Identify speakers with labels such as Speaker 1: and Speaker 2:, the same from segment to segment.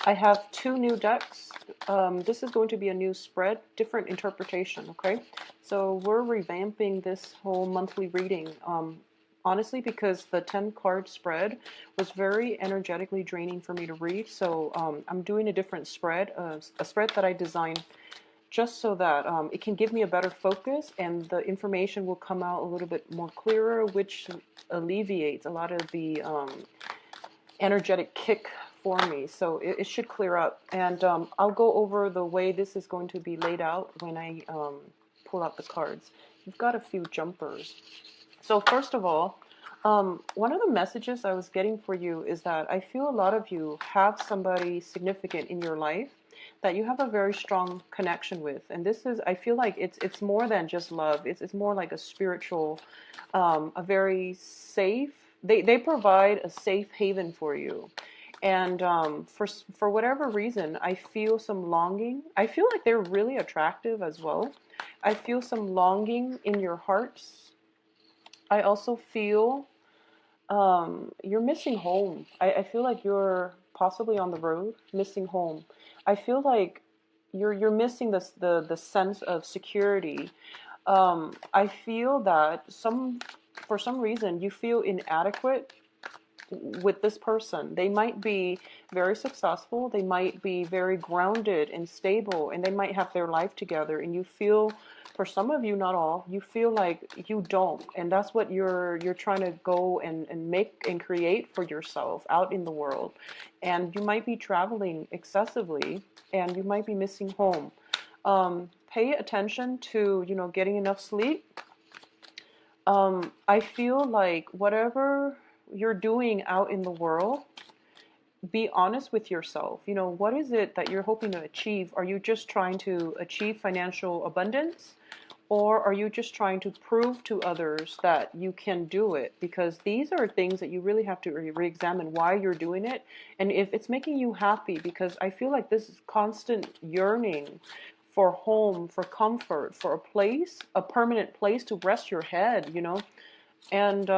Speaker 1: I have two new decks. This is going to be a new spread, different interpretation, okay? So we're revamping this whole monthly reading, honestly, because the 10 card spread was very energetically draining for me to read. So I'm doing a different spread, a spread that I designed just so that it can give me a better focus and the information will come out a little bit more clearer, which alleviates a lot of the energetic kick for me. So it should clear up. And I'll go over the way this is going to be laid out when I pull out the cards. You've got a few jumpers. So first of all, one of the messages I was getting for you is that I feel a lot of you have somebody significant in your life that you have a very strong connection with. And this is, I feel like it's more than just love. It's more like a spiritual, a very safe, they provide a safe haven for you. And for whatever reason, I feel some longing. I feel like they're really attractive as well. I feel some longing in your hearts. I also feel you're missing home. I feel like you're possibly on the road, missing home. I feel like you're missing the sense of security. I feel that for some reason you feel inadequate with this person. They might be very successful, they might be very grounded and stable, and they might have their life together, and you feel, for some of you, not all, you feel like you don't. And that's what you're trying to go and make and create for yourself out in the world. And you might be traveling excessively and you might be missing home. Pay attention to, getting enough sleep. I feel like whatever you're doing out in the world, be honest with yourself. What is it that you're hoping to achieve? Are you just trying to achieve financial abundance? Or are you just trying to prove to others that you can do it? Because these are things that you really have to re-examine why you're doing it. And if it's making you happy, because I feel like this constant yearning for home, for comfort, for a place, a permanent place to rest your head, And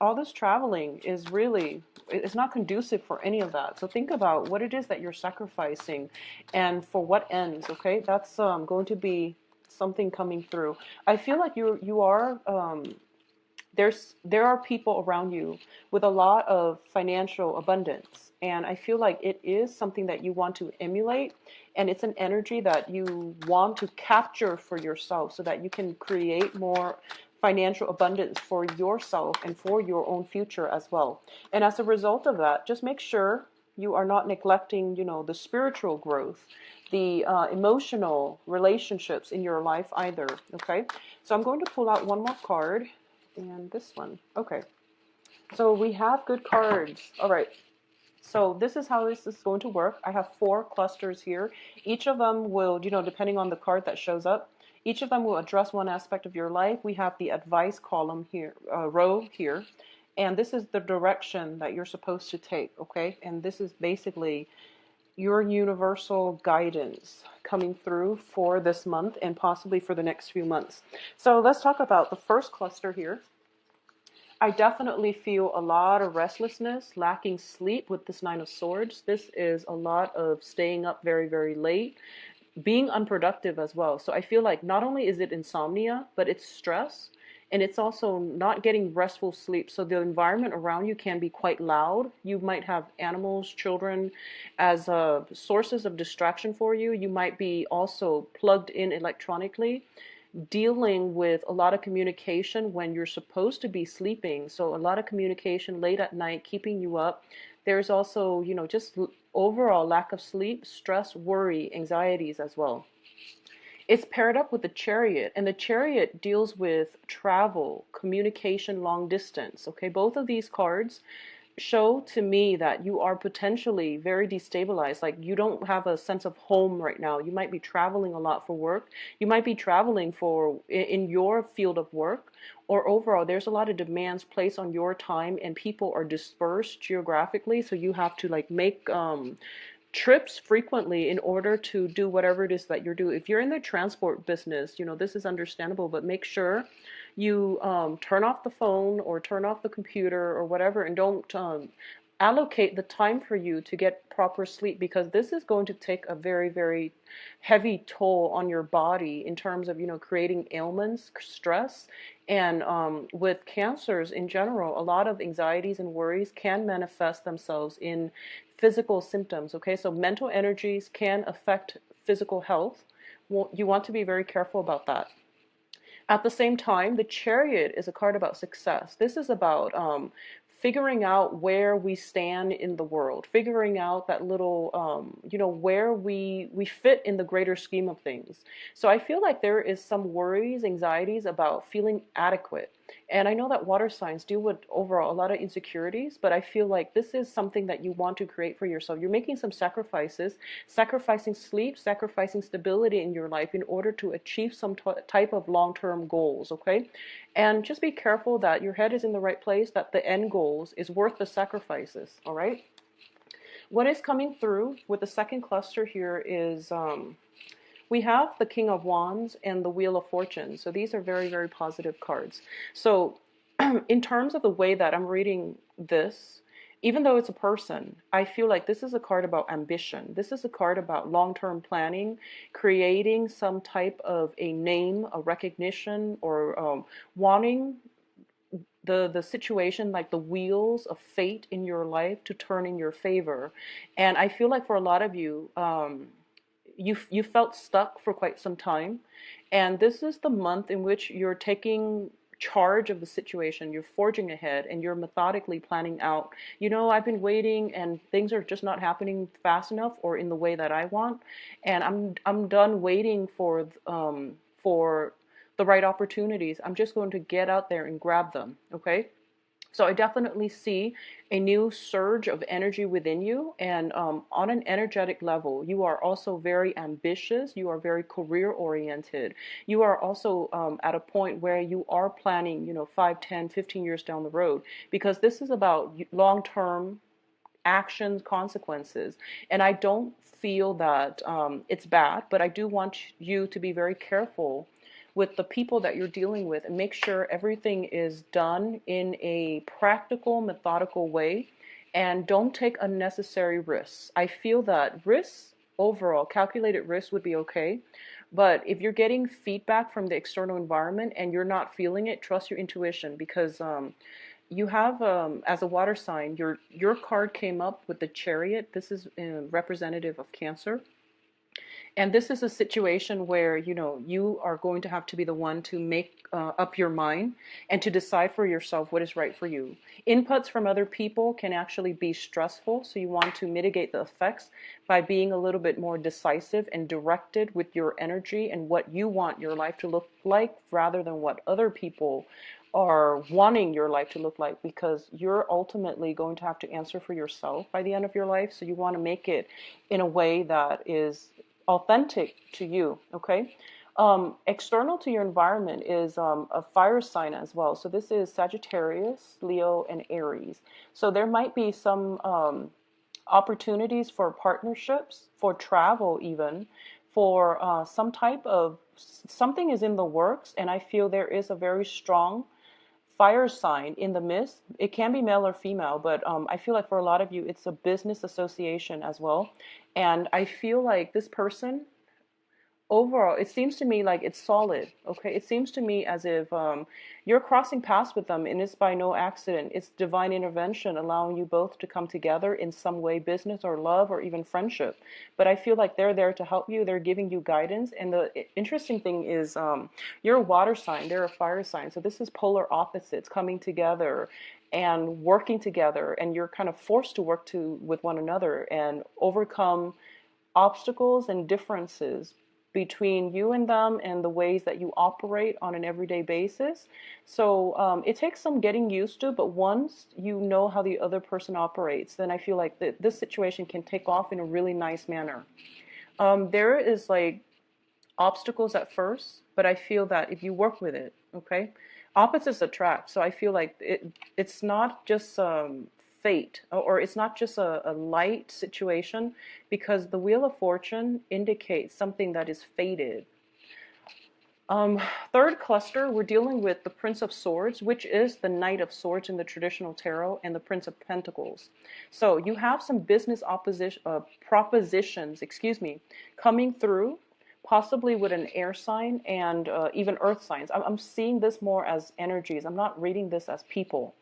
Speaker 1: all this traveling is really, it's not conducive for any of that. So think about what it is that you're sacrificing and for what ends, okay? That's going to be something coming through. I feel like you are there are people around you with a lot of financial abundance, and I feel like it is something that you want to emulate, and it's an energy that you want to capture for yourself so that you can create more financial abundance for yourself and for your own future as well. And as a result of that, just make sure you are not neglecting, the spiritual growth, the emotional relationships in your life either. Okay, so I'm going to pull out one more card, and this one. Okay, so we have good cards. All right, so this is how this is going to work. I have 4 clusters here. Each of them will, depending on the card that shows up, each of them will address one aspect of your life. We have the advice column here, row here, and this is the direction that you're supposed to take, okay? And this is basically your universal guidance coming through for this month and possibly for the next few months. So let's talk about the first cluster here. I definitely feel a lot of restlessness, lacking sleep with this 9 of Swords. This is a lot of staying up very, very late, being unproductive as well. So I feel like not only is it insomnia, but it's stress, and it's also not getting restful sleep. So the environment around you can be quite loud. You might have animals, children as sources of distraction for you. You might be also plugged in electronically, dealing with a lot of communication when you're supposed to be sleeping. So a lot of communication late at night, keeping you up. There's also, just overall lack of sleep, stress, worry, anxieties as well. It's paired up with the Chariot, and the Chariot deals with travel, communication, long distance. Okay, both of these cards show to me that you are potentially very destabilized. Like you don't have a sense of home right now. You might be traveling a lot for work. You might be traveling in your field of work, or overall there's a lot of demands placed on your time and people are dispersed geographically. So you have to like make trips frequently in order to do whatever it is that you're doing. If you're in the transport business, this is understandable, but make sure you turn off the phone or turn off the computer or whatever, and don't allocate the time for you to get proper sleep, because this is going to take a very, very heavy toll on your body in terms of, creating ailments, stress. And with cancers in general, a lot of anxieties and worries can manifest themselves in physical symptoms. Okay, so mental energies can affect physical health. Well, you want to be very careful about that. At the same time, the Chariot is a card about success. This is about figuring out where we stand in the world, figuring out that little, where we fit in the greater scheme of things. So I feel like there is some worries, anxieties about feeling adequate. And I know that water signs deal with overall a lot of insecurities, but I feel like this is something that you want to create for yourself. You're making some sacrifices, sacrificing sleep, sacrificing stability in your life in order to achieve some type of long-term goals, okay? And just be careful that your head is in the right place, that the end goals is worth the sacrifices, all right? What is coming through with the second cluster here is we have the King of Wands and the Wheel of Fortune. So these are very, very positive cards. So in terms of the way that I'm reading this, even though it's a person, I feel like this is a card about ambition. This is a card about long-term planning, creating some type of a name, a recognition, or wanting the situation, like the wheels of fate in your life, to turn in your favor. And I feel like for a lot of you, you felt stuck for quite some time, and this is the month in which you're taking charge of the situation. You're forging ahead and you're methodically planning out, I've been waiting and things are just not happening fast enough or in the way that I want, and I'm done waiting for the right opportunities. I'm just going to get out there and grab them, okay? So I definitely see a new surge of energy within you, and on an energetic level, you are also very ambitious. You are very career oriented. You are also at a point where you are planning, 5, 10, 15 years down the road, because this is about long-term actions, consequences. And I don't feel that it's bad, but I do want you to be very careful with the people that you're dealing with, and make sure everything is done in a practical, methodical way, and don't take unnecessary risks. I feel that risks, overall, calculated risks would be okay, but if you're getting feedback from the external environment and you're not feeling it, trust your intuition, because you have, as a water sign, your card came up with the Chariot. This is representative of Cancer. And this is a situation where, you are going to have to be the one to make up your mind and to decide for yourself what is right for you. Inputs from other people can actually be stressful, so you want to mitigate the effects by being a little bit more decisive and directed with your energy and what you want your life to look like, rather than what other people are wanting your life to look like, because you're ultimately going to have to answer for yourself by the end of your life. So you want to make it in a way that is authentic to you, okay? External to your environment is a fire sign as well. So this is Sagittarius, Leo, and Aries. So there might be some opportunities for partnerships, for travel even, for some type of, something is in the works, and I feel there is a very strong fire sign in the midst. It can be male or female, but I feel like for a lot of you, it's a business association as well. And I feel like this person, overall, it seems to me like it's solid, okay? It seems to me as if you're crossing paths with them, and it's by no accident. It's divine intervention allowing you both to come together in some way, business or love or even friendship. But I feel like they're there to help you. They're giving you guidance. And the interesting thing is you're a water sign, they're a fire sign. So this is polar opposites coming together and working together, and you're kind of forced to work with one another and overcome obstacles and differences between you and them and the ways that you operate on an everyday basis. So it takes some getting used to, but once you know how the other person operates, then I feel like this situation can take off in a really nice manner. There is like obstacles at first, but I feel that if you work with it, okay, opposites attract. So I feel like it's not just fate, or it's not just a light situation, because the Wheel of Fortune indicates something that is fated. Um, Third cluster, we're dealing with the Prince of Swords, which is the Knight of Swords in the traditional tarot, and the Prince of Pentacles. So you have some business propositions, coming through, possibly with an air sign and even earth signs. I'm seeing this more as energies. I'm not reading this as people.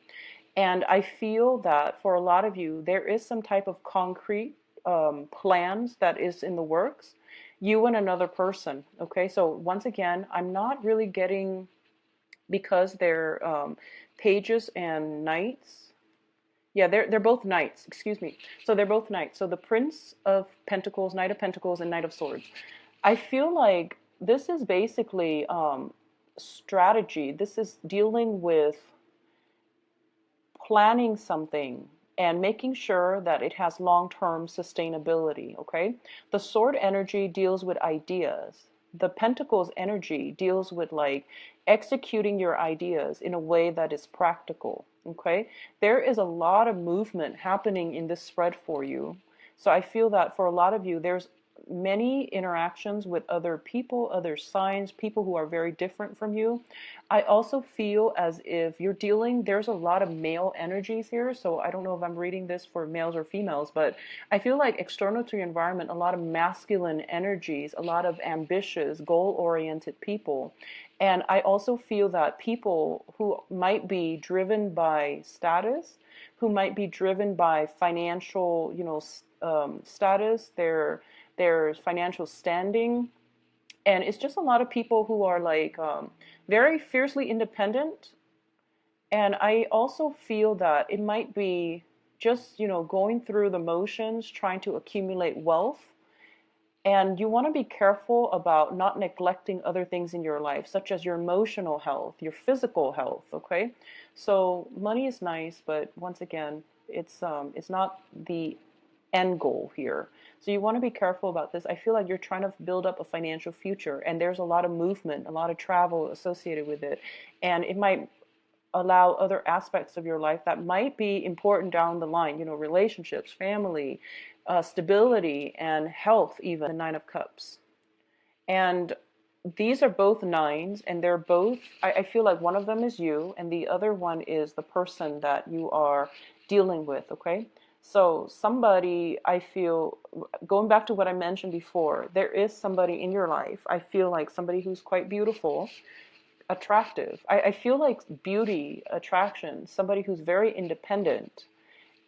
Speaker 1: And I feel that for a lot of you, there is some type of concrete plans that is in the works, you and another person. Okay, so once again, I'm not really getting, because they're pages and knights. Yeah, they're both knights. Excuse me. So they're both knights. So the Prince of Pentacles, Knight of Pentacles, and Knight of Swords. I feel like this is basically strategy. This is dealing with planning something and making sure that it has long-term sustainability, okay? The sword energy deals with ideas. The pentacles energy deals with like executing your ideas in a way that is practical, okay? There is a lot of movement happening in this spread for you. So I feel that for a lot of you, there's many interactions with other people, other signs, people who are very different from you. I also feel as if you're dealing, there's a lot of male energies here. So I don't know if I'm reading this for males or females, but I feel like external to your environment, a lot of masculine energies, a lot of ambitious, goal-oriented people. And I also feel that people who might be driven by status, who might be driven by financial, status, their financial standing. And it's just a lot of people who are like very fiercely independent. And I also feel that it might be just, going through the motions, trying to accumulate wealth. And you want to be careful about not neglecting other things in your life, such as your emotional health, your physical health, okay? So money is nice, but once again, it's not the end goal here. So you want to be careful about this. I feel like you're trying to build up a financial future, and there's a lot of movement, a lot of travel associated with it. And it might allow other aspects of your life that might be important down the line, relationships, family, stability, and health, even the Nine of Cups. And these are both nines, and they're both, I feel like one of them is you, and the other one is the person that you are dealing with, okay? So somebody, I feel, going back to what I mentioned before, there is somebody in your life, I feel like somebody who's quite beautiful, attractive. I feel like beauty, attraction, somebody who's very independent.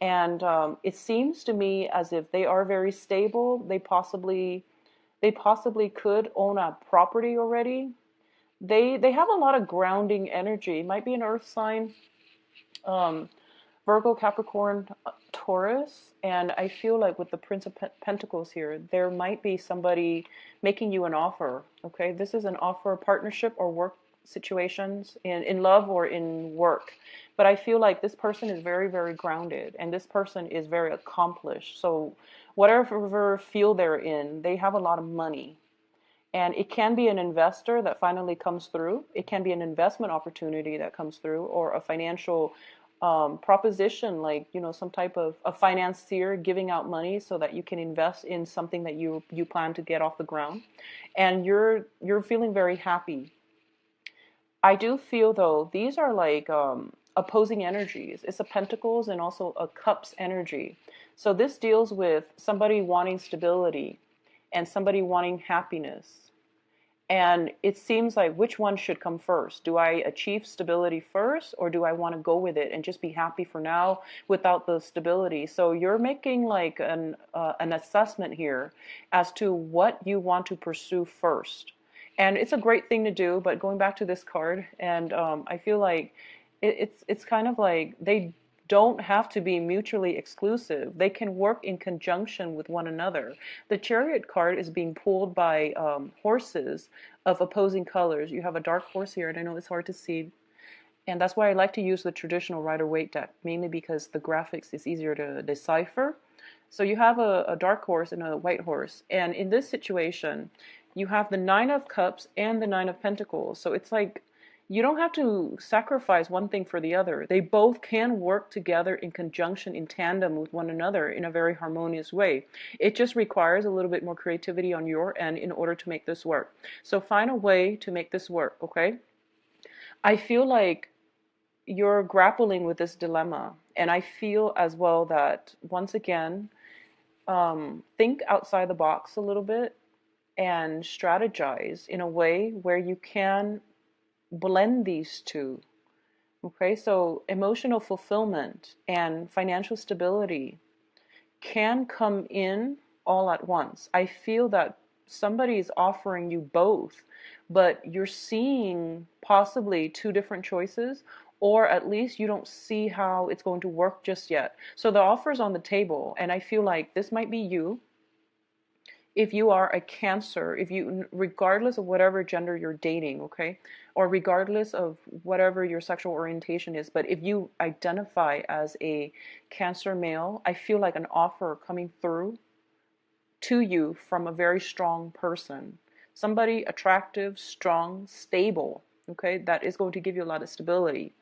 Speaker 1: And it seems to me as if they are very stable. They possibly could own a property already. They have a lot of grounding energy. It might be an earth sign, um, Virgo, Capricorn, Taurus. And I feel like with the Prince of Pentacles here, there might be somebody making you an offer. Okay, this is an offer, partnership, or work situations in love or in work. But I feel like this person is very, very grounded, and this person is very accomplished. So whatever field they're in, they have a lot of money. And it can be an investor that finally comes through. It can be an investment opportunity that comes through, or a financial proposition, like, some type of a financier giving out money so that you can invest in something that you plan to get off the ground. And you're feeling very happy. I do feel, though, these are like opposing energies. It's a Pentacles and also a Cups energy. So this deals with somebody wanting stability and somebody wanting happiness. And it seems like, which one should come first? Do I achieve stability first, or do I want to go with it and just be happy for now without the stability? So you're making like an assessment here as to what you want to pursue first. And it's a great thing to do, but going back to this card, and I feel like it's kind of like they don't have to be mutually exclusive. They can work in conjunction with one another. The Chariot card is being pulled by horses of opposing colors. You have a dark horse here, and I know it's hard to see. And that's why I like to use the traditional Rider-Waite deck, mainly because the graphics is easier to decipher. So you have a dark horse and a white horse. And in this situation, you have the Nine of Cups and the Nine of Pentacles. So it's like You don't have to sacrifice one thing for the other. They both can work together in conjunction, in tandem with one another in a very harmonious way. It just requires a little bit more creativity on your end in order to make this work. So find a way to make this work, okay? I feel like you're grappling with this dilemma. And I feel as well that, once again, think outside the box a little bit and strategize in a way where you can blend these two. Okay, so emotional fulfillment and financial stability can come in all at once. I feel that somebody is offering you both, but you're seeing possibly two different choices, or at least you don't see how it's going to work just yet. So the offer's on the table, and I feel like this might be you. If you are a Cancer, if you, regardless of whatever gender you're dating, okay, or regardless of whatever your sexual orientation is, but if you identify as a Cancer male, I feel like an offer coming through to you from a very strong person, somebody attractive, strong, stable, okay, that is going to give you a lot of stability.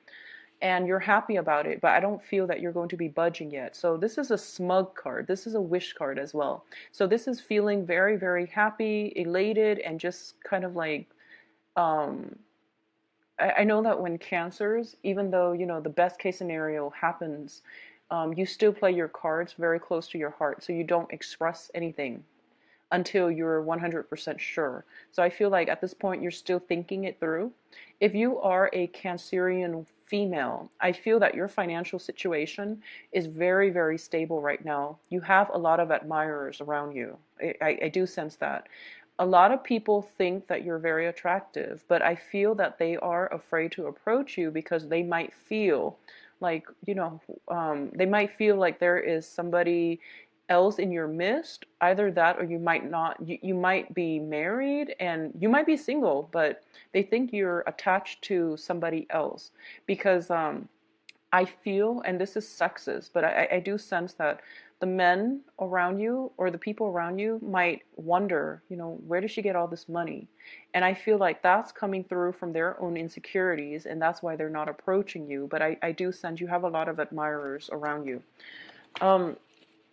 Speaker 1: And you're happy about it, but I don't feel that you're going to be budging yet. So this is a smug card. This is a wish card as well. So this is feeling very, very happy, elated, and just kind of like, um, I know that when Cancers, even though, you know, the best case scenario happens, you still play your cards very close to your heart. So you don't express anything until you're 100% sure. So I feel like at this point you're still thinking it through. If you are a Cancerian female, I feel that your financial situation is very, very stable right now. You have a lot of admirers around you. I do sense that. A lot of people think that you're very attractive, but I feel that they are afraid to approach you because they might feel like, you know, they might feel like there is somebody else in your midst. Either that, or you might not, you might be married and you might be single, but they think you're attached to somebody else because I feel, and this is sexist, but I do sense that the men around you or the people around you might wonder, you know, where does she get all this money? And I feel like that's coming through from their own insecurities, and that's why they're not approaching you. But I do sense you have a lot of admirers around you. Um,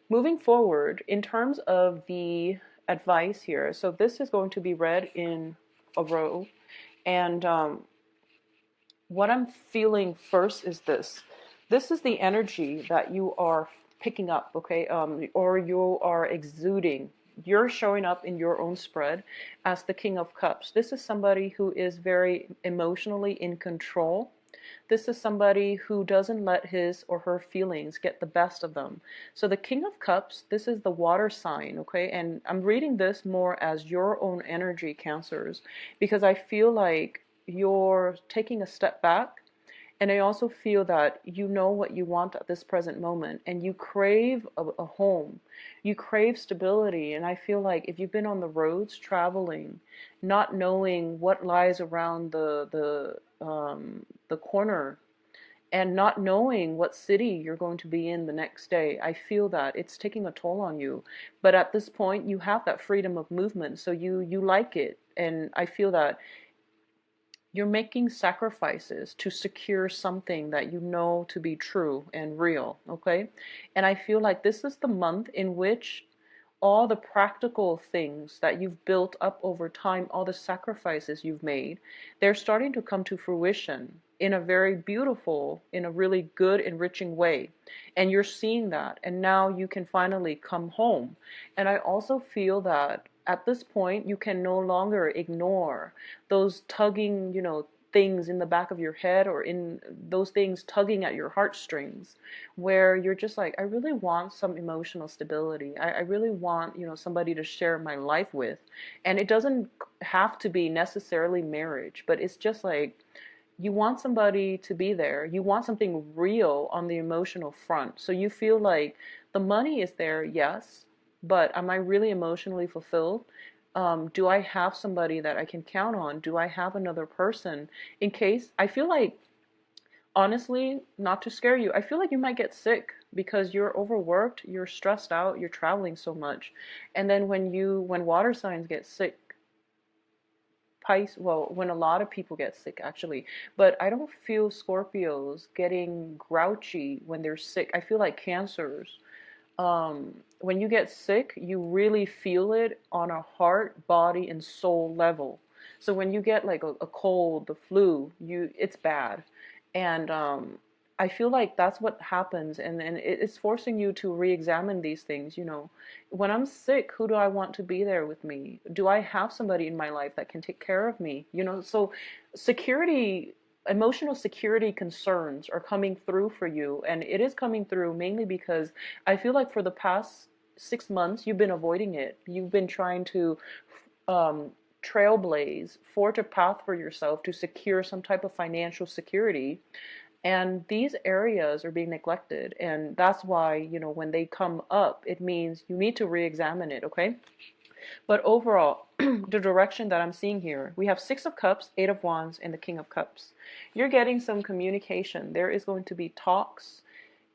Speaker 1: Moving forward, in terms of the advice here, so this is going to be read in a row, and what I'm feeling first is this. This is the energy that you are picking up, okay, or you are exuding. You're showing up in your own spread as the King of Cups. This is somebody who is very emotionally in control. This is somebody who doesn't let his or her feelings get the best of them. So the King of Cups, this is the water sign, okay? And I'm reading this more as your own energy, Cancers, because I feel like you're taking a step back. And I also feel that you know what you want at this present moment, and you crave a home. You crave stability. And I feel like if you've been on the roads traveling, not knowing what lies around the corner, and not knowing what city you're going to be in the next day, I feel that it's taking a toll on you. But at this point, you have that freedom of movement, so you like it. And I feel that you're making sacrifices to secure something that you know to be true and real, okay? And I feel like this is the month in which all the practical things that you've built up over time, all the sacrifices you've made, they're starting to come to fruition in a very beautiful, in a really good, enriching way. And you're seeing that, and now you can finally come home. And I also feel that at this point, you can no longer ignore those tugging, you know, things in the back of your head, or in those things tugging at your heartstrings, where you're just like, I really want some emotional stability. I really want, you know, somebody to share my life with. And it doesn't have to be necessarily marriage, but it's just like, you want somebody to be there. You want something real on the emotional front. So you feel like the money is there, yes, but am I really emotionally fulfilled? Do I have somebody that I can count on? Do I have another person in case? I feel like, honestly, not to scare you, I feel like you might get sick because you're overworked, you're stressed out, you're traveling so much. And then when water signs get sick, well, when a lot of people get sick actually, but I don't feel Scorpios getting grouchy when they're sick. I feel like Cancers, when you get sick, you really feel it on a heart, body, and soul level. So when you get like a cold, the flu, it's bad. And I feel like that's what happens, and it's forcing you to re-examine these things, you know. When I'm sick, who do I want to be there with me? Do I have somebody in my life that can take care of me? You know, so security, emotional security concerns are coming through for you, and it is coming through mainly because I feel like for the past 6 months you've been avoiding it. You've been trying to um, trailblaze, forge a path for yourself to secure some type of financial security, and these areas are being neglected, and that's why, you know, when they come up, it means you need to re-examine it, okay? But overall, the direction that I'm seeing here, we have Six of Cups, Eight of Wands, and the King of Cups. You're getting some communication. There is going to be talks,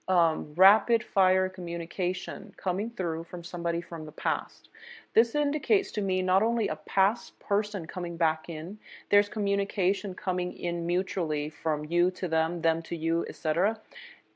Speaker 1: rapid fire communication coming through from somebody from the past. This indicates to me not only a past person coming back in, there's communication coming in mutually from you to them to you, etc.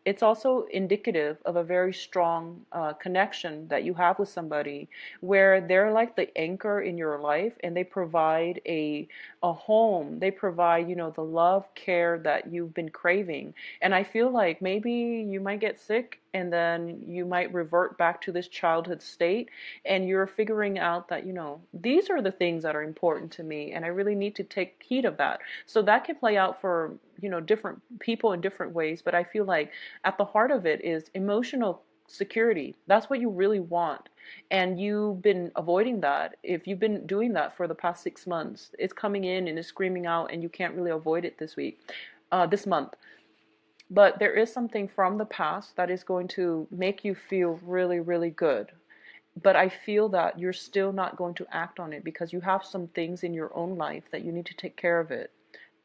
Speaker 1: It's also indicative of a very strong connection that you have with somebody where they're like the anchor in your life, and they provide a home. They provide, you know, the love, care that you've been craving. And I feel like maybe you might get sick and then you might revert back to this childhood state, and you're figuring out that, you know, these are the things that are important to me and I really need to take heed of that. So that can play out for, you know, different people in different ways, but I feel like at the heart of it is emotional security. That's what you really want. And you've been avoiding that. If you've been doing that for the past 6 months, it's coming in and it's screaming out, and you can't really avoid it this month. But there is something from the past that is going to make you feel really, really good. But I feel that you're still not going to act on it because you have some things in your own life that you need to take care of it,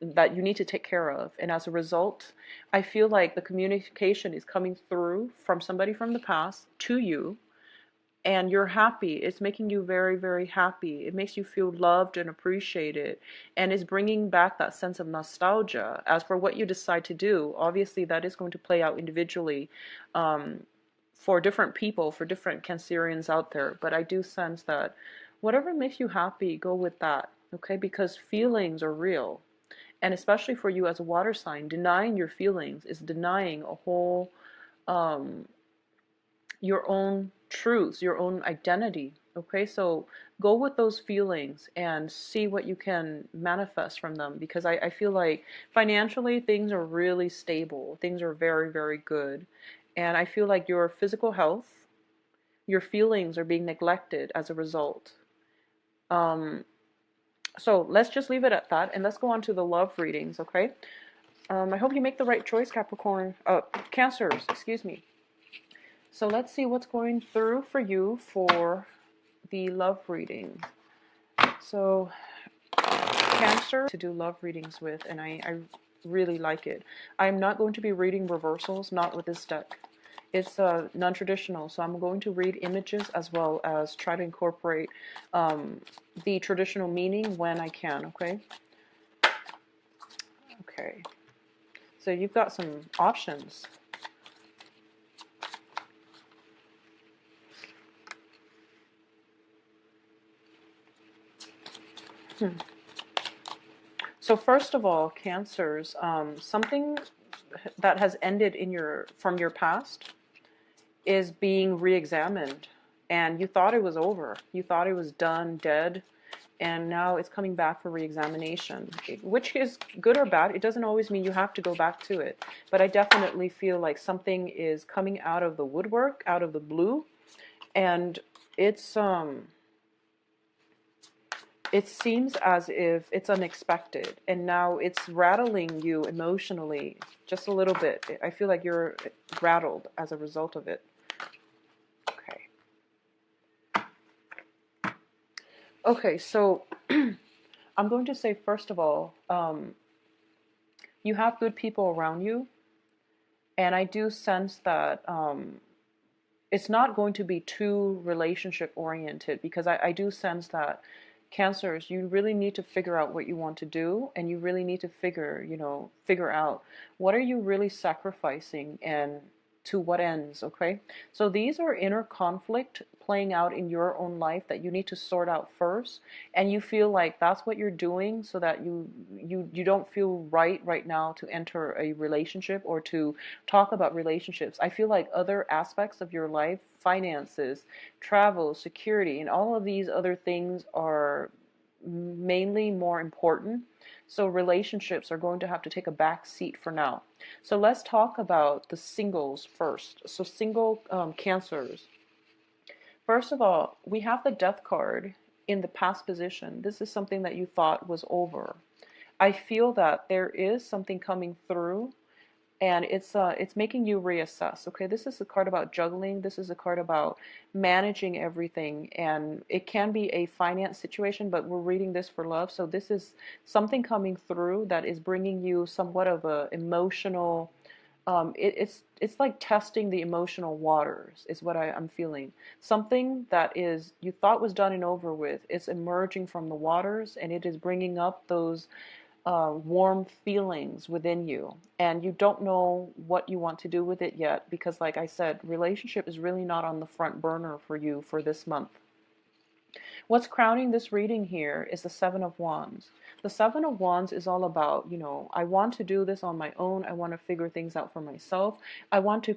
Speaker 1: that you need to take care of. And as a result, I feel like the communication is coming through from somebody from the past to you, and you're happy. It's making you very, very happy. It makes you feel loved and appreciated, and it's bringing back that sense of nostalgia. As for what you decide to do, obviously that is going to play out individually, for different people, for different Cancerians out there. But I do sense that whatever makes you happy, go with that, okay? Because feelings are real. And especially for you as a water sign, denying your feelings is denying a whole, um, your own truths, your own identity. Okay, so go with those feelings and see what you can manifest from them, because I feel like financially things are really stable. Things are very, very good. And I feel like your physical health, your feelings are being neglected as a result. Um, so let's just leave it at that, and let's go on to the love readings, okay? I hope you make the right choice, Capricorn. Cancers, excuse me. So let's see what's going through for you for the love reading. So Cancer to do love readings with, and I really like it. I'm not going to be reading reversals, not with this deck. It's non-traditional, so I'm going to read images as well as try to incorporate the traditional meaning when I can, okay? Okay. So you've got some options. So first of all, Cancers, something that has ended from your past is being re-examined, and you thought it was over. You thought it was done, dead, and now it's coming back for re-examination, which is good or bad. It doesn't always mean you have to go back to it, but I definitely feel like something is coming out of the woodwork, out of the blue, and it seems as if it's unexpected, and now it's rattling you emotionally just a little bit. I feel like you're rattled as a result of it. Okay, so I'm going to say, first of all, you have good people around you, and I do sense that it's not going to be too relationship oriented, because I do sense that Cancers, you really need to figure out what you want to do, and you really need to figure out what are you really sacrificing and to what ends, okay? So these are inner conflict playing out in your own life that you need to sort out first, and you feel like that's what you're doing so that you don't feel right now to enter a relationship or to talk about relationships. I feel like other aspects of your life, finances, travel, security, and all of these other things are mainly more important. So relationships are going to have to take a back seat for now. So let's talk about the singles first. So single cancers. First of all, we have the death card in the past position. This is something that you thought was over. I feel that there is something coming through, and it's making you reassess. Okay, this is a card about juggling. This is a card about managing everything, and it can be a finance situation, but we're reading this for love. So this is something coming through that is bringing you somewhat of a emotional. It's like testing the emotional waters is what I'm feeling. Something that is you thought was done and over with. It's emerging from the waters, and it is bringing up those warm feelings within you, and you don't know what you want to do with it yet because, like I said, relationship is really not on the front burner for you for this month. What's crowning this reading here is the Seven of Wands. The Seven of Wands is all about, I want to do this on my own. I want to figure things out for myself. I want to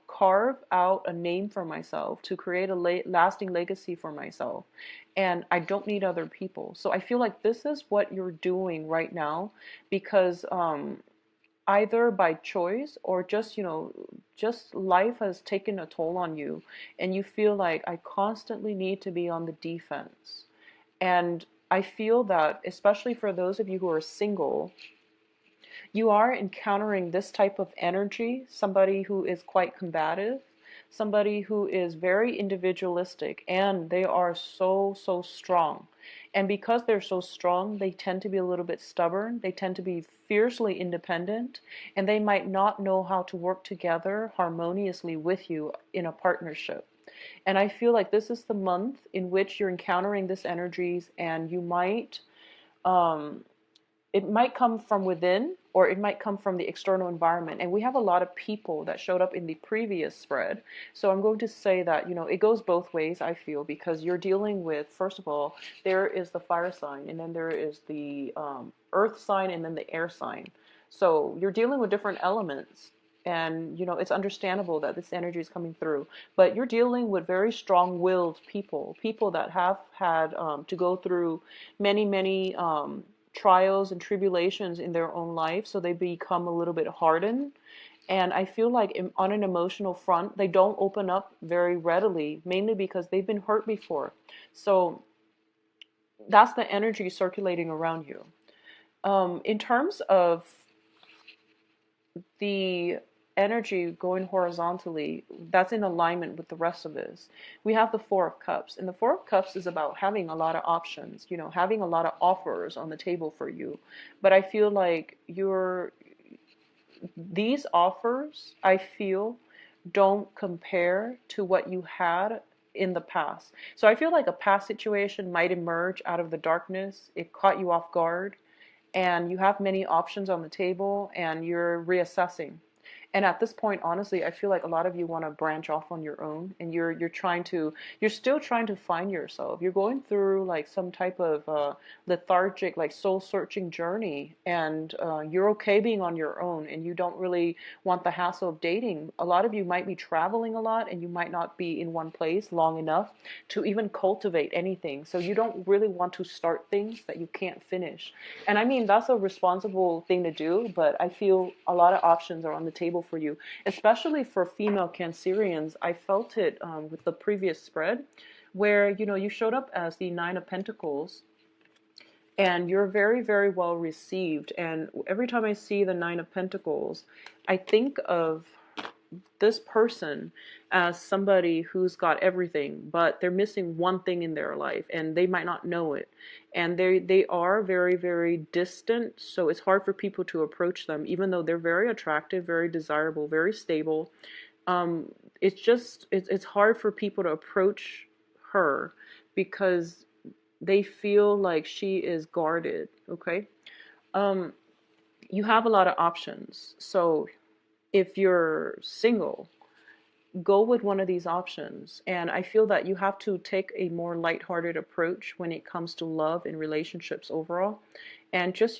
Speaker 1: carve out a name for myself, to create a lasting legacy for myself. And I don't need other people. So I feel like this is what you're doing right now because either by choice or just life has taken a toll on you, and you feel like I constantly need to be on the defense. And I feel that, especially for those of you who are single, you are encountering this type of energy, somebody who is quite combative, somebody who is very individualistic, and they are so strong. And because they're so strong, they tend to be a little bit stubborn. They tend to be fiercely independent, and they might not know how to work together harmoniously with you in a partnership. And I feel like this is the month in which you're encountering this energies, and you might it might come from within or it might come from the external environment. And we have a lot of people that showed up in the previous spread. So I'm going to say that, it goes both ways, I feel, because you're dealing with, first of all, there is the fire sign, and then there is the earth sign, and then the air sign. So you're dealing with different elements. And, it's understandable that this energy is coming through. But you're dealing with very strong-willed people that have had to go through many trials and tribulations in their own life, so they become a little bit hardened. And I feel like on an emotional front, they don't open up very readily, mainly because they've been hurt before. So that's the energy circulating around you. In terms of the energy going horizontally, that's in alignment with the rest of this. We have the Four of Cups, and the Four of Cups is about having a lot of options, having a lot of offers on the table for you. But I feel like these offers, I feel, don't compare to what you had in the past. So I feel like a past situation might emerge out of the darkness. It caught you off guard, and you have many options on the table, and you're reassessing. And at this point, honestly, I feel like a lot of you want to branch off on your own, and you're still trying to find yourself. You're going through like some type of lethargic, like soul searching journey, and you're okay being on your own, and you don't really want the hassle of dating. A lot of you might be traveling a lot, and you might not be in one place long enough to even cultivate anything. So you don't really want to start things that you can't finish. And I mean, that's a responsible thing to do, but I feel a lot of options are on the table for you, especially for female Cancerians. I felt it with the previous spread where, you showed up as the Nine of Pentacles, and you're very well received. And every time I see the Nine of Pentacles, I think of this person as somebody who's got everything, but they're missing one thing in their life, and they might not know it. And they are very distant, so it's hard for people to approach them, even though they're very attractive, very desirable, very stable. It's hard for people to approach her because they feel like she is guarded, okay? Um, you have a lot of options. So if you're single, go with one of these options. And I feel that you have to take a more lighthearted approach when it comes to love and relationships overall. And just,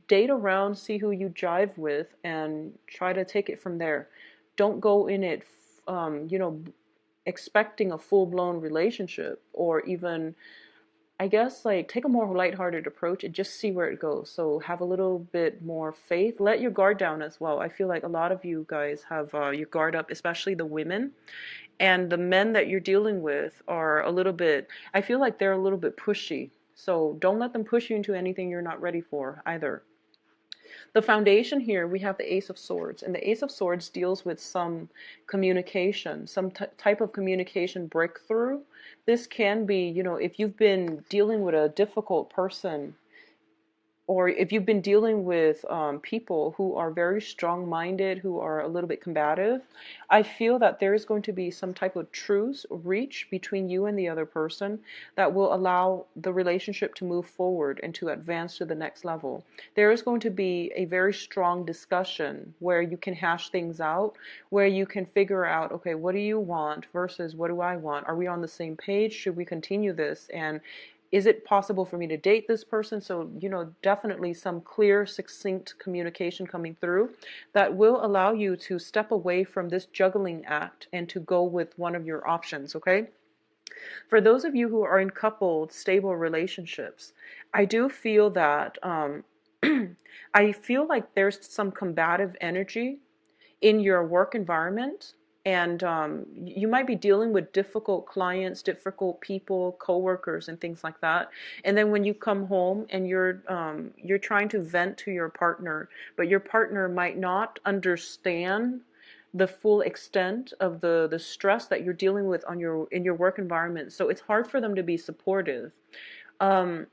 Speaker 1: date around, see who you jive with, and try to take it from there. Don't go in it, expecting a full blown relationship, or even, I guess, like, take a more lighthearted approach and just see where it goes. So have a little bit more faith. Let your guard down as well. I feel like a lot of you guys have your guard up, especially the women. And the men that you're dealing with are a little bit, I feel like they're a little bit pushy. So don't let them push you into anything you're not ready for either. The foundation here, we have the Ace of Swords, and the Ace of Swords deals with some communication, some type of communication breakthrough. This can be, if you've been dealing with a difficult person, or if you've been dealing with people who are very strong-minded, who are a little bit combative, I feel that there is going to be some type of truce, reach between you and the other person that will allow the relationship to move forward and to advance to the next level. There is going to be a very strong discussion where you can hash things out, where you can figure out, okay, what do you want versus what do I want? Are we on the same page? Should we continue this? And is it possible for me to date this person? So, definitely some clear, succinct communication coming through that will allow you to step away from this juggling act and to go with one of your options, okay? For those of you who are in coupled, stable relationships, I do feel that, I feel like there's some combative energy in your work environment, and you might be dealing with difficult clients, difficult people, coworkers, and things like that. And then when you come home and you're trying to vent to your partner, but your partner might not understand the full extent of the stress that you're dealing with in your work environment. So it's hard for them to be supportive. Um,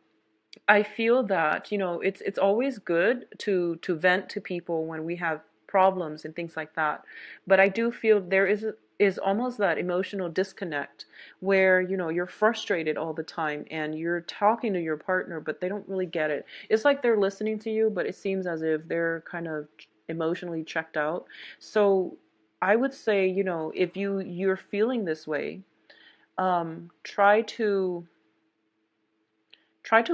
Speaker 1: I feel that, it's always good to vent to people when we have problems and things like that. But I do feel there is almost that emotional disconnect where, you're frustrated all the time and you're talking to your partner, but they don't really get it. It's like they're listening to you, but it seems as if they're kind of emotionally checked out. So I would say, if you're feeling this way, try to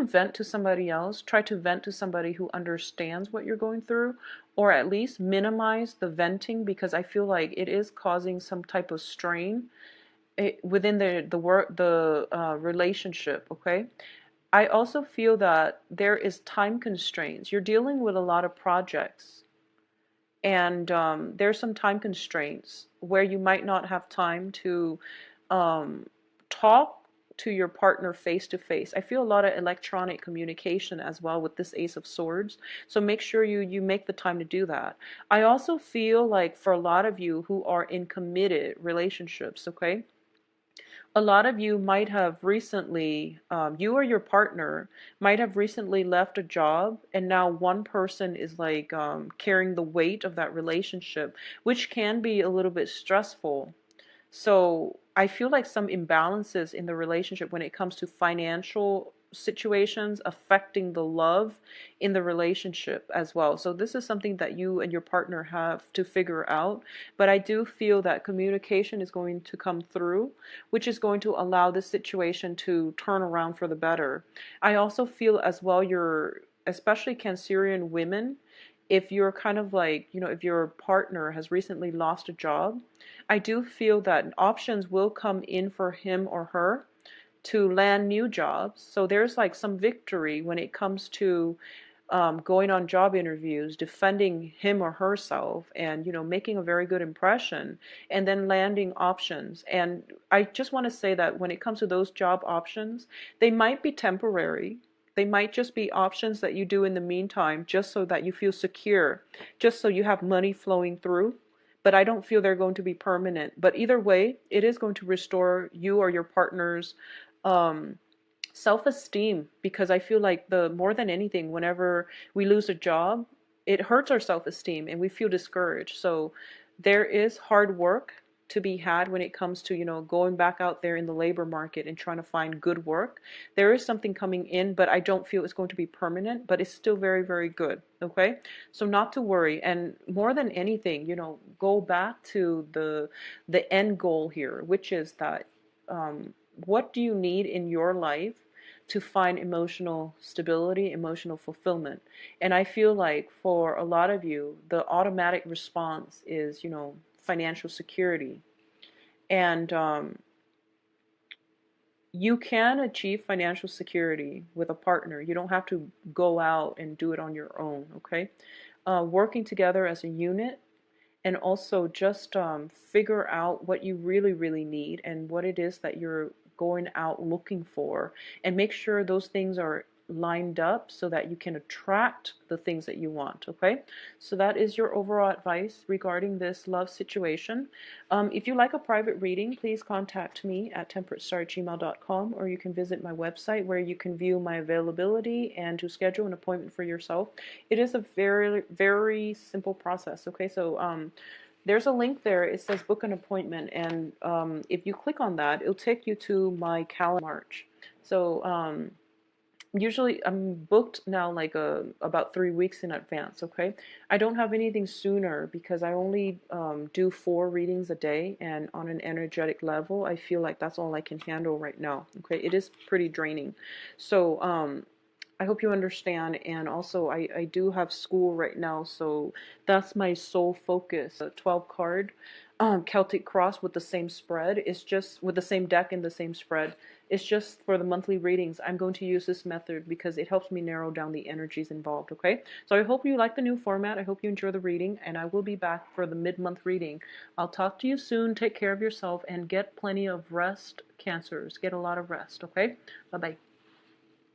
Speaker 1: vent to somebody else. Try to vent to somebody who understands what you're going through, or at least minimize the venting, because I feel like it is causing some type of strain within the relationship. Okay. I also feel that there is time constraints. You're dealing with a lot of projects, and there's some time constraints where you might not have time to talk to your partner face to face. I feel a lot of electronic communication as well with this Ace of Swords. So make sure you make the time to do that. I also feel like for a lot of you who are in committed relationships, okay, a lot of you might have recently, you or your partner might have recently left a job, and now one person is like carrying the weight of that relationship, which can be a little bit stressful. So I feel like some imbalances in the relationship when it comes to financial situations affecting the love in the relationship as well. So this is something that you and your partner have to figure out. But I do feel that communication is going to come through, which is going to allow this situation to turn around for the better. I also feel as well, especially Cancerian women, if you're kind of like, if your partner has recently lost a job, I do feel that options will come in for him or her to land new jobs. So there's like some victory when it comes to going on job interviews, defending him or herself, and making a very good impression, and then landing options. And I just want to say that when it comes to those job options, they might be temporary. They might just be options that you do in the meantime, just so that you feel secure, just so you have money flowing through. But I don't feel they're going to be permanent. But either way, it is going to restore you or your partner's um, self-esteem, because I feel like more than anything, whenever we lose a job, it hurts our self-esteem and we feel discouraged. So there is hard work to be had when it comes to, you know, going back out there in the labor market and trying to find good work. There is something coming in, but I don't feel it's going to be permanent, but it's still very, very good. Okay, so not to worry. And more than anything, you know, go back to the end goal here, which is that what do you need in your life to find emotional stability, emotional fulfillment? And I feel like for a lot of you, the automatic response is, you know, financial security. And you can achieve financial security with a partner. You don't have to go out and do it on your own, okay? Working together as a unit, and also just figure out what you really, really need and what it is that you're going out looking for, and make sure those things are lined up so that you can attract the things that you want. Okay, so that is your overall advice regarding this love situation. If you like a private reading, please contact me at temperatestar@gmail.com, or you can visit my website where you can view my availability and to schedule an appointment for yourself. It is a very, very simple process. Okay, so there's a link there. It says book an appointment, and if you click on that, it'll take you to my calendar March. So usually I'm booked now like about 3 weeks in advance. Okay, I don't have anything sooner because I only do 4 readings a day, and on an energetic level I feel like that's all I can handle right now. Okay, it is pretty draining. So I hope you understand. And also I do have school right now, so that's my sole focus. A 12 card Celtic Cross with the same spread. It's just with the same deck and the same spread. It's just for the monthly readings. I'm going to use this method because it helps me narrow down the energies involved. Okay, so I hope you like the new format. I hope you enjoy the reading, and I will be back for the mid-month reading. I'll talk to you soon. Take care of yourself and get plenty of rest, Cancers. Get a lot of rest. Okay, bye bye.